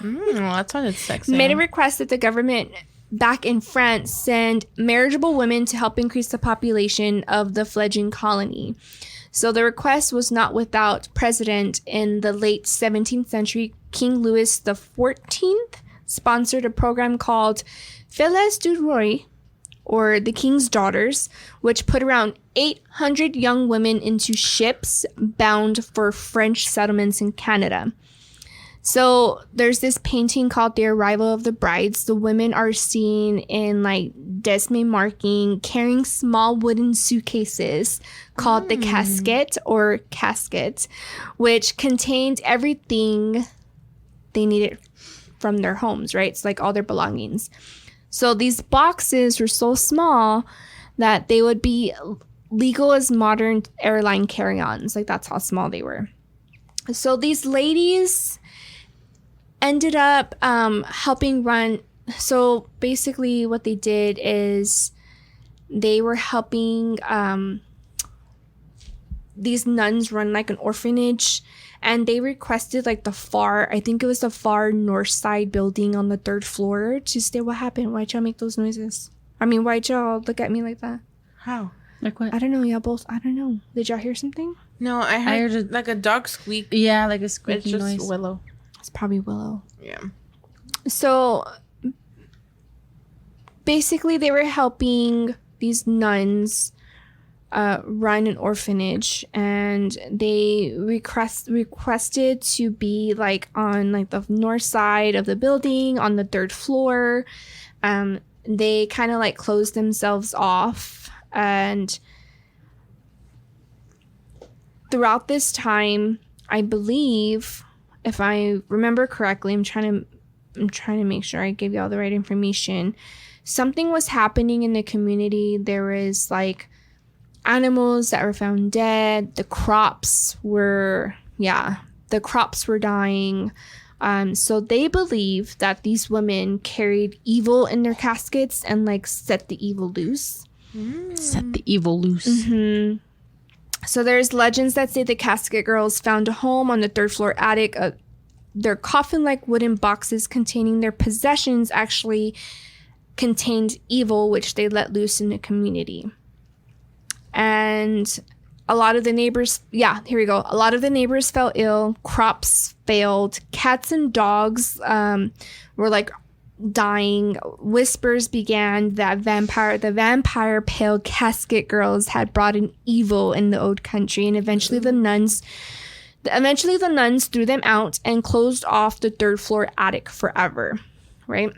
That sounded sexy. made a request that the government back in France send marriageable women to help increase the population of the fledgling colony. So the request was not without precedent. In the late 17th century, King Louis XIV sponsored a program called Filles du Roi, or the King's Daughters, which put around 800 young women into ships bound for French settlements in Canada. So there's this painting called The Arrival of the Brides. The women are seen in like Desme marking, carrying small wooden suitcases called the Casket or Casket, which contained everything they needed from their homes, right? So like all their belongings. So these boxes were so small that they would be legal as modern airline carry-ons. Like that's how small they were. So these ladies ended up helping run. So basically what they did is they were helping these nuns run like an orphanage, and they requested like the far north side building on the 3rd floor to stay. What happened? Why'd y'all make those noises? I mean, why'd y'all look at me like that? How? Like what? I don't know. Y'all both, I don't know. Did y'all hear something? No, I heard like a dog squeak. Yeah, like a It's squeaky just noise. Willow. It's probably Willow. Yeah. So basically they were helping these nuns run an orphanage, and they requested to be like on like the north side of the building on the 3rd floor. They kind of like closed themselves off, and throughout this time, I believe, if I remember correctly, I'm trying to I'm trying to make sure I give you all the right information. Something was happening in the community. There was like animals that were found dead. The crops were dying. So they believe that these women carried evil in their caskets and like set the evil loose. Set the evil loose. Mm-hmm. So there's legends that say the casket girls found a home on the 3rd floor attic. Their coffin-like wooden boxes containing their possessions actually contained evil, which they let loose in the community. And a lot of the neighbors, a lot of the neighbors fell ill. Crops failed. Cats and dogs were like dying. Whispers began that the vampire pale casket girls had brought in evil in the old country, and eventually the nuns threw them out and closed off the 3rd floor attic forever, right?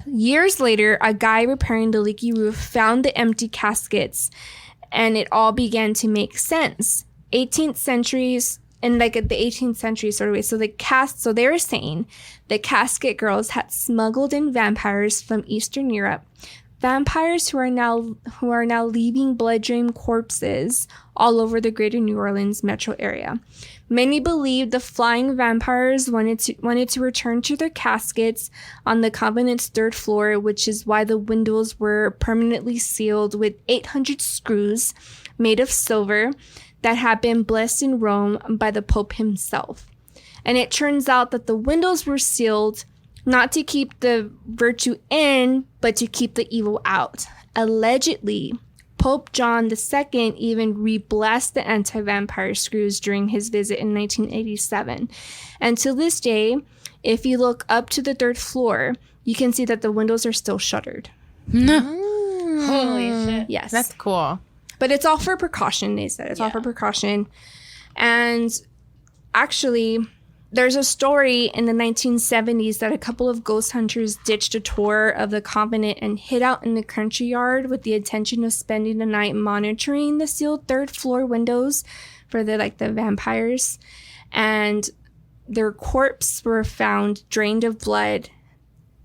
Years later, a guy repairing the leaky roof found the empty caskets, and it all began to make sense. 18th centuries, and like at the 18th century sort of way. So they were saying the casket girls had smuggled in vampires from Eastern Europe. Vampires who are now leaving blood-drained corpses all over the greater New Orleans metro area. Many believed the flying vampires wanted to return to their caskets on the convent's 3rd floor, which is why the windows were permanently sealed with 800 screws made of silver that had been blessed in Rome by the Pope himself. And it turns out that the windows were sealed not to keep the virtue in, but to keep the evil out. Allegedly, Pope John II even re-blessed the anti-vampire screws during his visit in 1987. And to this day, if you look up to the 3rd floor, you can see that the windows are still shuttered. Holy shit. Yes. That's cool. But it's all for precaution, they said. It's all for precaution. And actually, there's a story in the 1970s that a couple of ghost hunters ditched a tour of the convent and hid out in the country yard with the intention of spending the night monitoring the sealed 3rd floor windows for the vampires. And their corpses were found drained of blood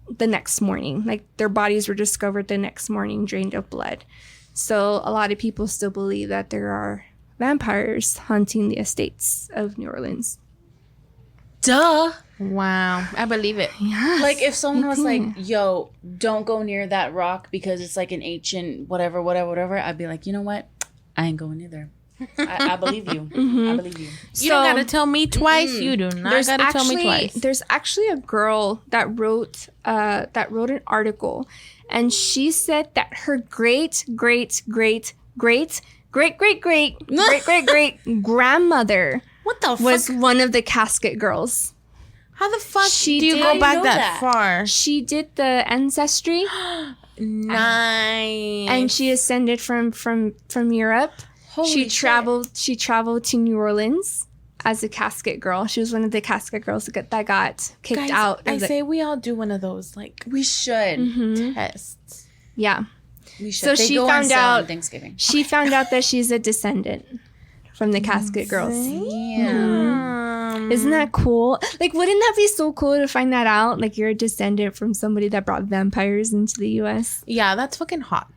the next morning. Like, their bodies were discovered the next morning drained of blood. So a lot of people still believe that there are vampires haunting the estates of New Orleans. Duh. Wow. I believe it. Yes. Like, if someone was like, yo, don't go near that rock because it's like an ancient whatever, I'd be like, you know what? I ain't going either. I believe you. Mm-hmm. I believe you. You don't gotta tell me twice. You do not gotta tell me twice. There's actually a girl that wrote an article, and she said that her great grandmother What the fuck? was one of the casket girls. How the fuck She do you did- go back know that that? far? She did the ancestry, Nice. and she ascended from Europe. She traveled to New Orleans as a casket girl. She was one of the casket girls that got kicked Guys, out. I say we all do one of those like we should. tests. Yeah. We should. So They she go on found sale on out. Thanksgiving. She found out that she's a descendant from the casket girls. Isn't that cool? Like, wouldn't that be so cool to find that out? Like, you're a descendant from somebody that brought vampires into the U.S. Yeah, that's fucking hot.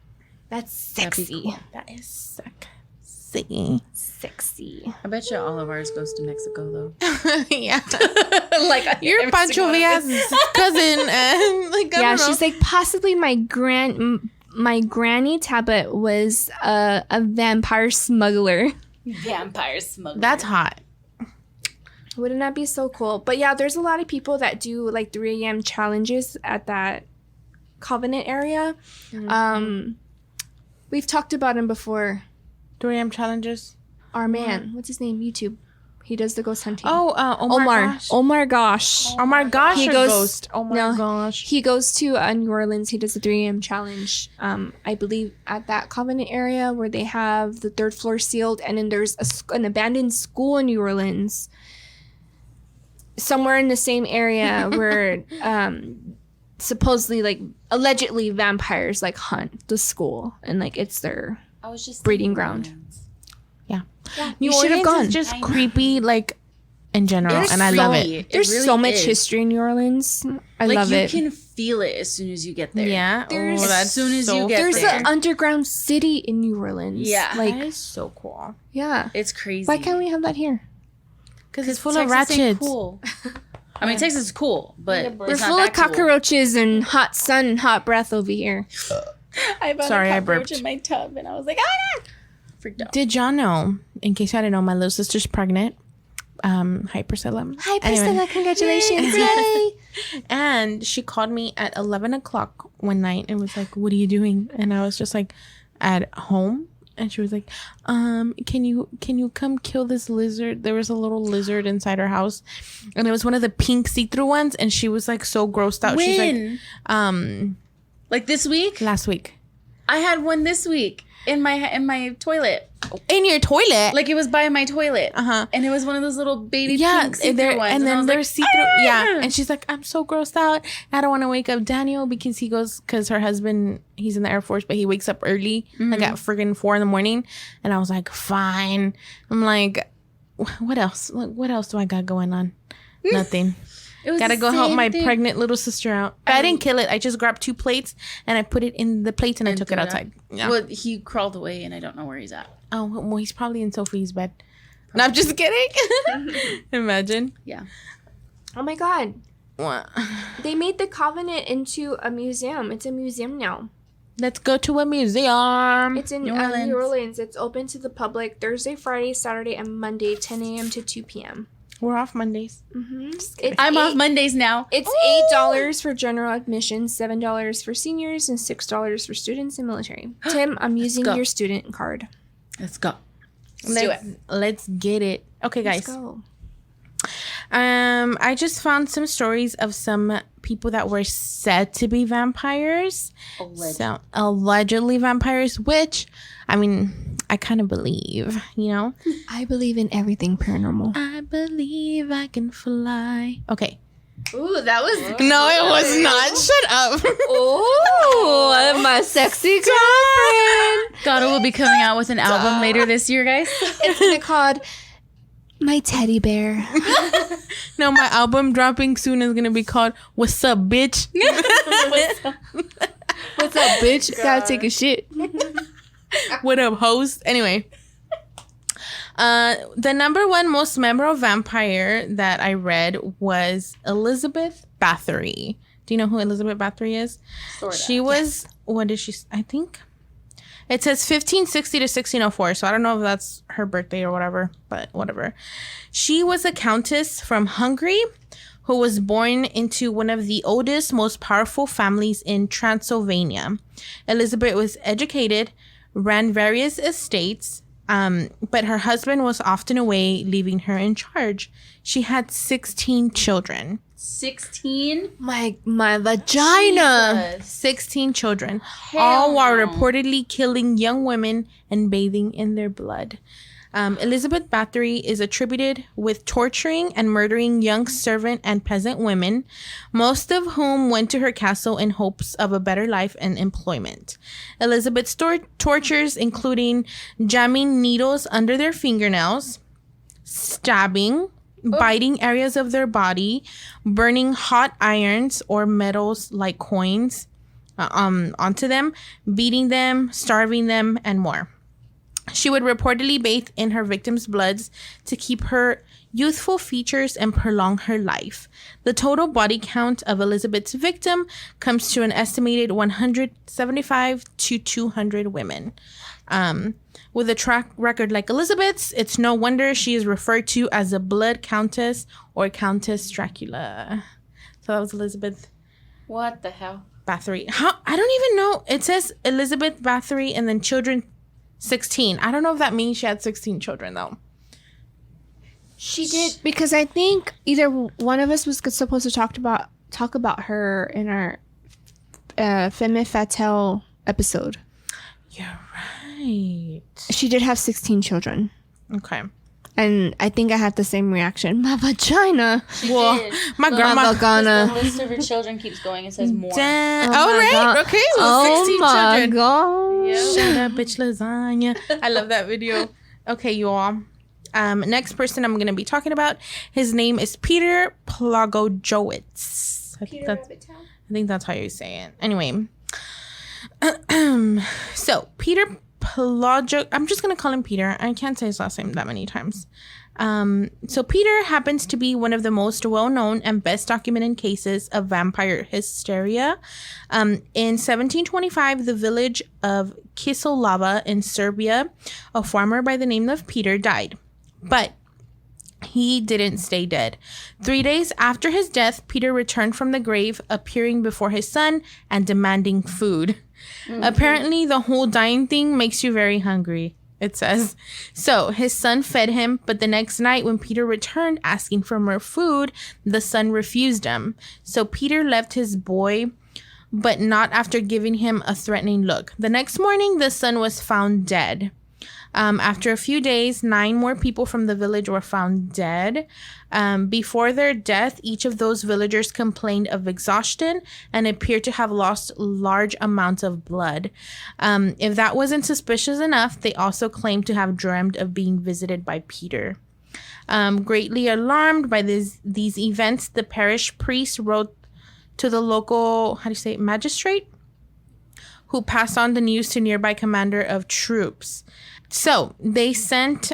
That's sexy. Cool. That is sexy. Sexy. I bet you all of ours goes to Mexico though. Yeah. Like You're Pancho Villa's cousin, and like I Yeah, don't know. she's like, possibly my granny Tabet was a vampire smuggler. Vampire smuggler. That's hot. Wouldn't that be so cool? But yeah, there's a lot of people that do like 3 a.m. challenges at that Covenant area. We've talked about him before. 3 a.m. challenges. Our man, what's his name? YouTube. He does the ghost hunting. Oh, Omar. Gosh. Oh my gosh. Oh my gosh. He He goes- Ghost. Oh my no, gosh. He goes to New Orleans. He does a 3 a.m. challenge. I believe at that Covenant area where they have the 3rd floor sealed, and then there's an abandoned school in New Orleans. Somewhere in the same area where supposedly, like, allegedly vampires like hunt the school, and like it's their I was just breeding thinking ground. Orleans. Yeah. You New should have Orleans gone. is just I know. creepy. Like, in general, It's and I love it. There's really so much is. history in New Orleans. I love it. You can feel it as soon as you get there. Yeah. There's- As soon as you get There's there. an underground city in New Orleans. Yeah. Like, That is so cool. yeah. It's crazy. Why can't we have that here? Because it's full of Texas ain't ratchets. cool. I mean, Texas is cool, but We're it's not full that of cockroaches and hot sun and hot breath over here. Cool. I found Sorry, a I cockroach burped. in my tub, and I was like, ah! Freaked out. Did y'all know, in case y'all didn't know, my little sister's pregnant. Hi, Priscilla. Hi, Anyway. Priscilla. Congratulations. Yay. And she called me at 11 o'clock one night and was like, what are you doing? And I was just like, at home. And she was like, can you come kill this lizard? There was a little lizard inside her house. And it was one of the pink see-through ones. And she was like so grossed out. She's When? like, Like this week? last week. I had one this week in my toilet. In your toilet? Like it was by my toilet. Uh-huh. And it was one of those little baby Yeah, pink see-through there, ones. and I then was there's like, see-through. Yeah, "Ah!" and she's like, I'm so grossed out. I don't want to wake up Daniel because because her husband, he's in the Air Force, but he wakes up early, like at friggin' 4 a.m. And I was like, fine. I'm like, what else? Like, what else do I got going on? Nothing. It was Gotta the go help same my thing. pregnant little sister out. But I didn't kill it. I just grabbed 2 plates and I put it in the plates and I took it threw outside. Yeah. Well, he crawled away, and I don't know where he's at. Oh, well, he's probably in Sophie's bed. No, I'm just kidding. Imagine. Yeah. Oh my God. What? They made the Covenant into a museum. It's a museum now. Let's go to a museum. It's in New New Orleans. Orleans. It's open to the public Thursday, Friday, Saturday, and Monday, 10 a.m. to 2 p.m. We're off Mondays. It's I'm off Mondays now. It's $8 for general admission, $7 for seniors, and $6 for students and military. Tim, I'm using go. your student card. Let's go. Let's do it. Let's get it. Okay, guys. Let's go. I just found some stories of some people that were said to be vampires. So allegedly vampires, which I mean, I kind of believe, you know. I believe in everything paranormal. I believe I can fly. Okay. Ooh, that was... No, it was not. Shut up. Oh, my sexy girlfriend. Gato will be coming out with an album later this year, guys. It's gonna be called My Teddy Bear. No, my album dropping soon is gonna be called "What's Up, Bitch." What's up, bitch? Gotta take a shit. What up, host? Anyway, the number one most memorable vampire that I read was Elizabeth Bathory. Do you know who Elizabeth Bathory is? Sorta. She was, what is she? I think it says 1560 to 1604. So I don't know if that's her birthday or whatever, but whatever. She was a countess from Hungary who was born into one of the oldest, most powerful families in Transylvania. Elizabeth was educated, ran various estates, but her husband was often away, leaving her in charge. She had 16 children. 16? My vagina. 16 children, all while reportedly killing young women and bathing in their blood. Elizabeth Bathory is attributed with torturing and murdering young servant and peasant women, most of whom went to her castle in hopes of a better life and employment. Elizabeth's tortures including jamming needles under their fingernails, stabbing, biting areas of their body, burning hot irons or metals like coins onto them, beating them, starving them, and more. She would reportedly bathe in her victims' bloods to keep her youthful features and prolong her life. The total body count of Elizabeth's victim comes to an estimated 175 to 200 women. With a track record like Elizabeth's, it's no wonder she is referred to as a Blood Countess or Countess Dracula. So that was Elizabeth What the hell? Bathory. How? I don't even know. It says Elizabeth Bathory and then children 16. I don't know if that means she had 16 children though. She did, because I think either one of us was supposed to talk about her in our Femme Fatale episode. You're right. She did have 16 children. Okay. And I think I had the same reaction. My vagina. Well, my grandma. vagina. The list of her children keeps going. It says more. Damn. Oh All my right. God. Okay. Well, 16 children. God. Yeah. Shut up, bitch lasagna. I love that video. Okay, you all. Next person I'm going to be talking about, his name is Peter Plagojowicz. I think that's how you say it. Anyway, so Peter Pelagic. I'm just gonna call him Peter. I can't say his last name that many times. So Peter happens to be one of the most well-known and best documented cases of vampire hysteria. In 1725, the village of Kisolava in Serbia, a farmer by the name of Peter died, but he didn't stay dead. 3 days after his death, Peter returned from the grave, appearing before his son and demanding food. Mm-hmm. Apparently, the whole dying thing makes you very hungry, it says. So his son fed him, but the next night when Peter returned asking for more food, the son refused him. So Peter left his boy, but not after giving him a threatening look. The next morning, the son was found dead. After a few days, 9 more people from the village were found dead. Before their death, each of those villagers complained of exhaustion and appeared to have lost large amounts of blood. If that wasn't suspicious enough, they also claimed to have dreamed of being visited by Peter. Greatly alarmed by these events, the parish priest wrote to the local, magistrate, who passed on the news to nearby commander of troops. So they sent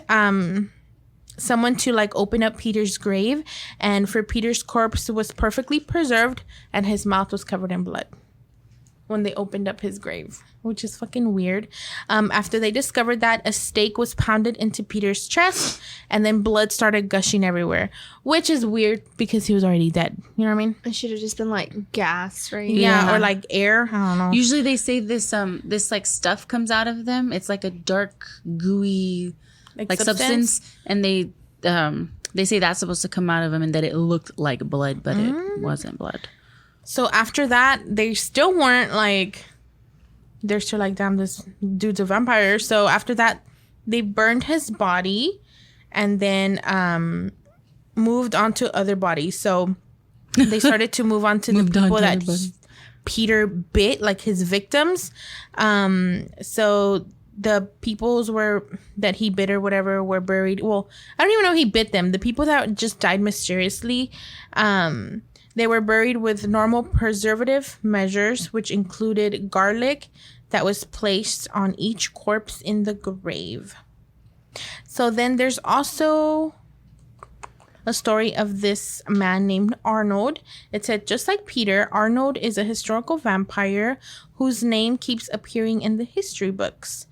someone to open up Peter's grave, and for Peter's corpse was perfectly preserved and his mouth was covered in blood when they opened up his grave, which is fucking weird. After they discovered that, a stake was pounded into Peter's chest and then blood started gushing everywhere, which is weird because he was already dead. You know what I mean? It should have just been gas, right? Yeah, or air. I don't know. Usually they say this stuff comes out of them. It's like a dark, gooey substance, and they say that's supposed to come out of them and that it looked like blood, but it wasn't blood. So after that, they still weren't they're still damn, this dude's a vampire. So after that, they burned his body and then moved on to other bodies. So they started to move on to the people that Peter bit, his victims. So the peoples that he bit or whatever were buried. Well, I don't even know if he bit them. The people that just died mysteriously, they were buried with normal preservative measures, which included garlic that was placed on each corpse in the grave. So then there's also a story of this man named Arnold. It said, just like Peter, Arnold is a historical vampire whose name keeps appearing in the history books.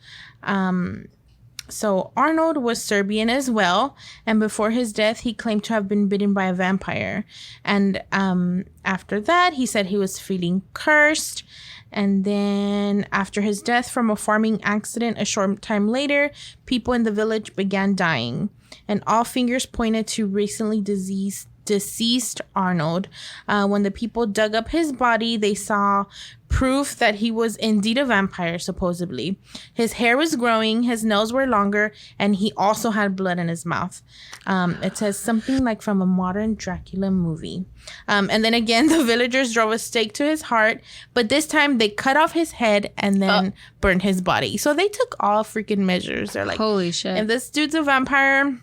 So Arnold was Serbian as well, and before his death, he claimed to have been bitten by a vampire. And after that, he said he was feeling cursed. And then after his death from a farming accident a short time later, people in the village began dying. And all fingers pointed to recently deceased Arnold. When the people dug up his body, they saw proof that he was indeed a vampire, supposedly. His hair was growing, his nails were longer, and he also had blood in his mouth. It says something from a modern Dracula movie. And then again, the villagers drove a stake to his heart, but this time they cut off his head and then burned his body. So they took all freaking measures. They're holy shit. If this dude's a vampire,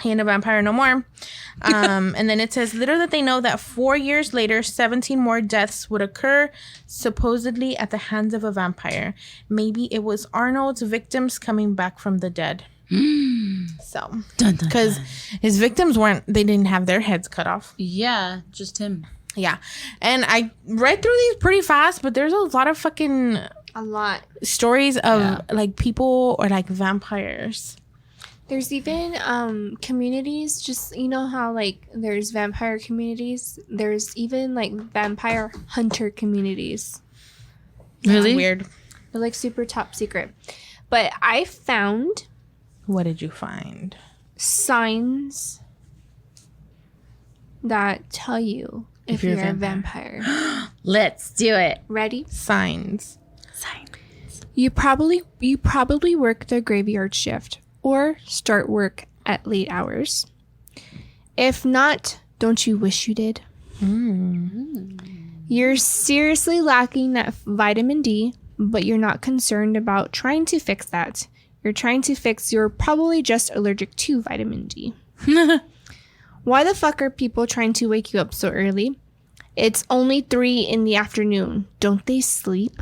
he ain't a vampire no more. And then it says little that they know that 4 years later, 17 more deaths would occur, supposedly at the hands of a vampire. Maybe it was Arnold's victims coming back from the dead. So, because his victims they didn't have their heads cut off. Yeah, just him. Yeah. And I read through these pretty fast, but there's a lot of stories of people or vampires. There's even communities, just how there's vampire communities. There's even vampire hunter communities. Really? Weird. They're super top secret. But I found... What did you find? Signs that tell you if you're a vampire. Let's do it. Ready? Signs. You probably work the graveyard shift or start work at late hours. If not, don't you wish you did? You're seriously lacking that vitamin D, but you're not concerned about trying to fix that. you're trying to fix you're probably just allergic to vitamin D. Why the fuck are people trying to wake you up so early? It's only 3 in the afternoon. Don't they sleep?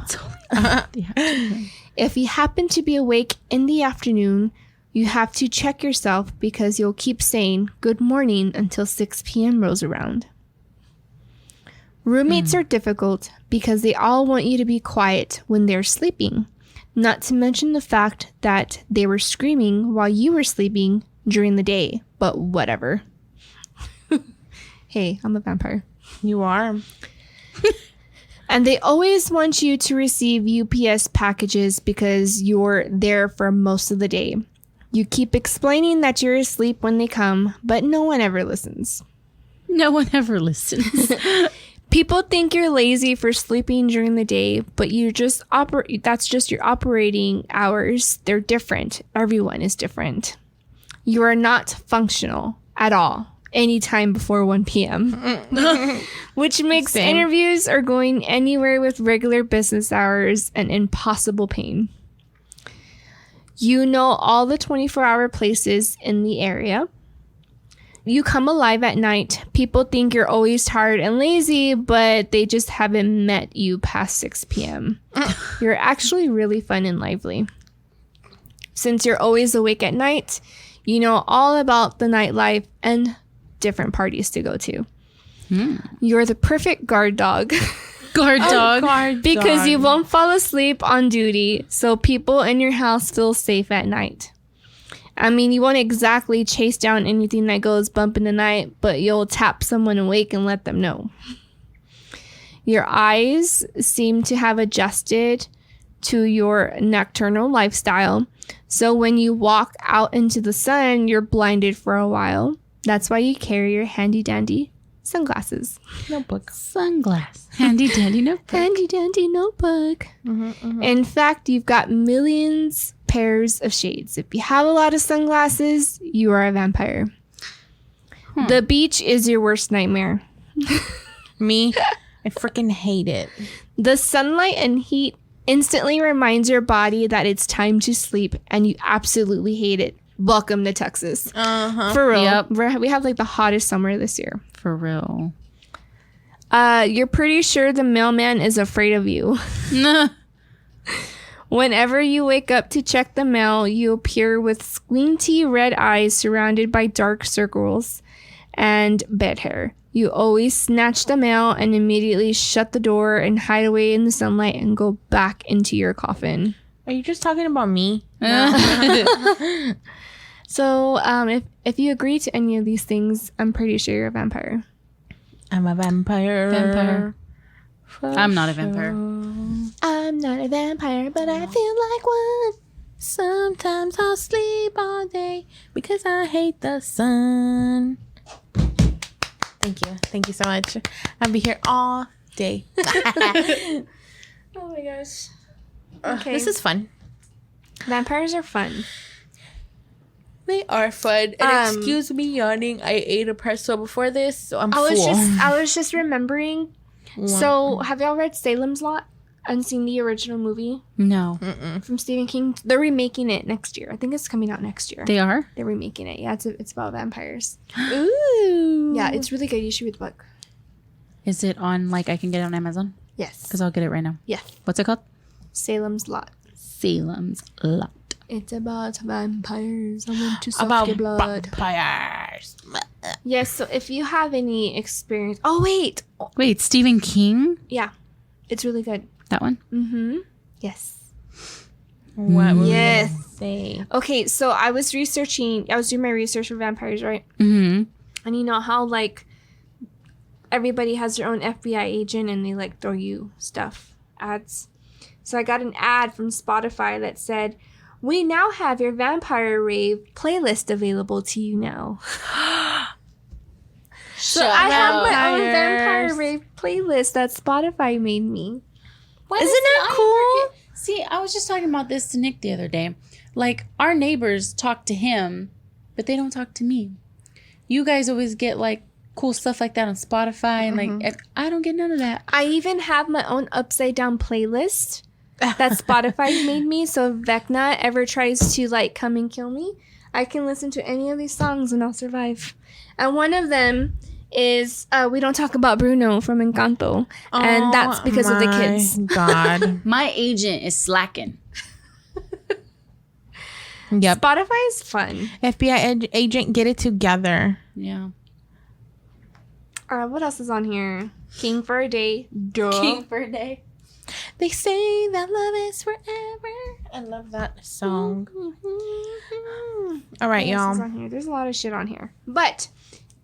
If you happen to be awake in the afternoon, you have to check yourself because you'll keep saying good morning until 6 p.m. rolls around. Roommates are difficult because they all want you to be quiet when they're sleeping, not to mention the fact that they were screaming while you were sleeping during the day, but whatever. Hey, I'm a vampire. You are. And they always want you to receive UPS packages because you're there for most of the day. You keep explaining that you're asleep when they come, but no one ever listens. No one ever listens. People think you're lazy for sleeping during the day, but you just that's just your operating hours. They're different. Everyone is different. You are not functional at all anytime before 1 p.m. Which makes interviews or going anywhere with regular business hours an impossible pain. You know all the 24-hour places in the area. You come alive at night. People think you're always tired and lazy, but they just haven't met you past 6 p.m. You're actually really fun and lively. Since you're always awake at night, you know all about the nightlife and different parties to go to. You're the perfect guard dog. Guard dog. Because you won't fall asleep on duty, so people in your house feel safe at night. I mean, you won't exactly chase down anything that goes bump in the night, but you'll tap someone awake and let them know. Your eyes seem to have adjusted to your nocturnal lifestyle, so when you walk out into the sun, you're blinded for a while. That's why you carry your handy-dandy sunglasses. Notebook. Sunglass. Handy-dandy notebook. Handy-dandy notebook. In fact, you've got millions pairs of shades. If you have a lot of sunglasses, you are a vampire. The beach is your worst nightmare. Me, I freaking hate it. The sunlight and heat instantly reminds your body that it's time to sleep, and you absolutely hate it. Welcome to Texas. For real. Yep. We have like the hottest summer this year. For real. You're pretty sure the mailman is afraid of you. Whenever you wake up to check the mail, you appear with squinty red eyes surrounded by dark circles and bed hair. You always snatch the mail and immediately shut the door and hide away in the sunlight and go back into your coffin. Are you just talking about me? So, if you agree to any of these things, I'm pretty sure you're a vampire. I'm a vampire. I'm not a vampire. I'm not a vampire, but I feel like one. Sometimes I'll sleep all day because I hate the sun. Thank you so much. I'll be here all day. Oh my gosh. Okay. This is fun. Vampires are fun. They are fun. And excuse me yawning. I ate a pretzel before this, so I'm full. I was just remembering. So, have y'all read Salem's Lot and seen the original movie? No. From Stephen King? They're remaking it next year. I think it's coming out next year. They are? They're remaking it. Yeah, it's about vampires. Ooh. Yeah, it's really good. You should read the book. Is it on, like, I can get it on Amazon? Yes. Because I'll get it right now. Yeah. What's it called? Salem's Lot. Salem's Lot. It's about vampires. I want to suck your blood. Vampires. Yes, so if you have any experience... Oh, wait. Wait, Stephen King? Yeah. It's really good. That one? Mm-hmm. Yes. What will Yes. you say? Okay, so I was doing my research for vampires, right? Mm-hmm. And you know how, like, everybody has their own FBI agent and they, like, throw you stuff, ads. So I got an ad from Spotify that said, "We now have your Vampire Rave playlist available to you now." So I have my own Vampire Rave playlist that Spotify made me. Isn't that cool? See, I was just talking about this to Nick the other day. Like, our neighbors talk to him, but they don't talk to me. You guys always get, like, cool stuff like that on Spotify, and, like, I don't get none of that. I even have my own upside down playlist that Spotify made me. So if Vecna ever tries to like come and kill me, I can listen to any of these songs and I'll survive. And one of them is We Don't Talk About Bruno from Encanto. And that's because of the kids. God. My agent is slacking. Yep. Spotify is fun. FBI agent, get it together. Yeah. What else is on here? King for a Day. Duh. King for a Day. They say that love is forever. I love that song. All right, What else is y'all. on here? There's a lot of shit on here. But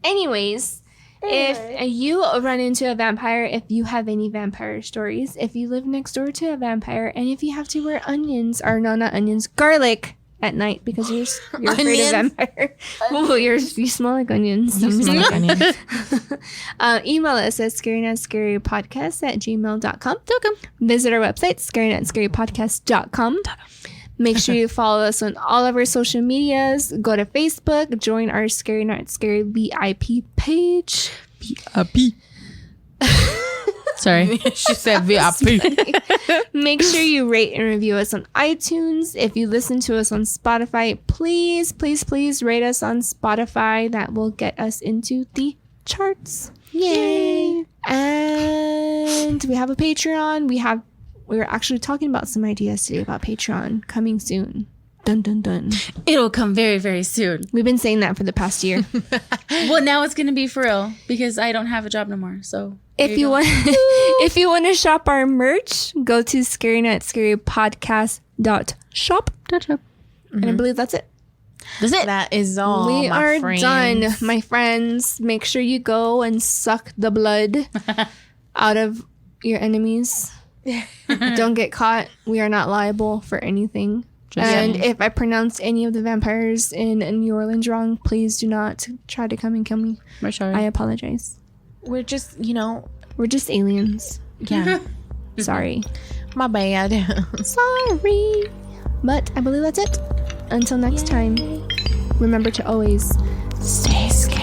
anyways, if you run into a vampire, if you have any vampire stories, if you live next door to a vampire, and if you have to wear onions, or no, not onions, garlic at night because you're afraid of vampire. Oh, you smell like onions. You smell like onions. Email us at scarynetscarypodcast@gmail.com. Visit our website, scarynetscarypodcast.com. Make sure you follow us on all of our social medias. Go to Facebook. Join our Scary Not Scary VIP page. VIP. Sorry. She said VIP. Make sure you rate and review us on iTunes. If you listen to us on Spotify, please, please, please rate us on Spotify. That will get us into the charts. Yay! And we have a Patreon. We were actually talking about some ideas today about Patreon coming soon. Dun dun dun. It'll come very, very soon. We've been saying that for the past year. Well, now it's going to be for real because I don't have a job no more. So If you want to shop our merch, go to scarynetscarypodcast.shop. And I believe that's it. that's it. That is all. We my are friends. done, my friends. Make sure you go and suck the blood out of your enemies. Don't get caught. We are not liable for anything. And if I pronounced any of the vampires in New Orleans wrong, please do not try to come and kill me. We're sorry. I apologize. We're just, We're just aliens. yeah. Sorry. My bad. Sorry. But I believe that's it. Until next time, remember to always stay scared.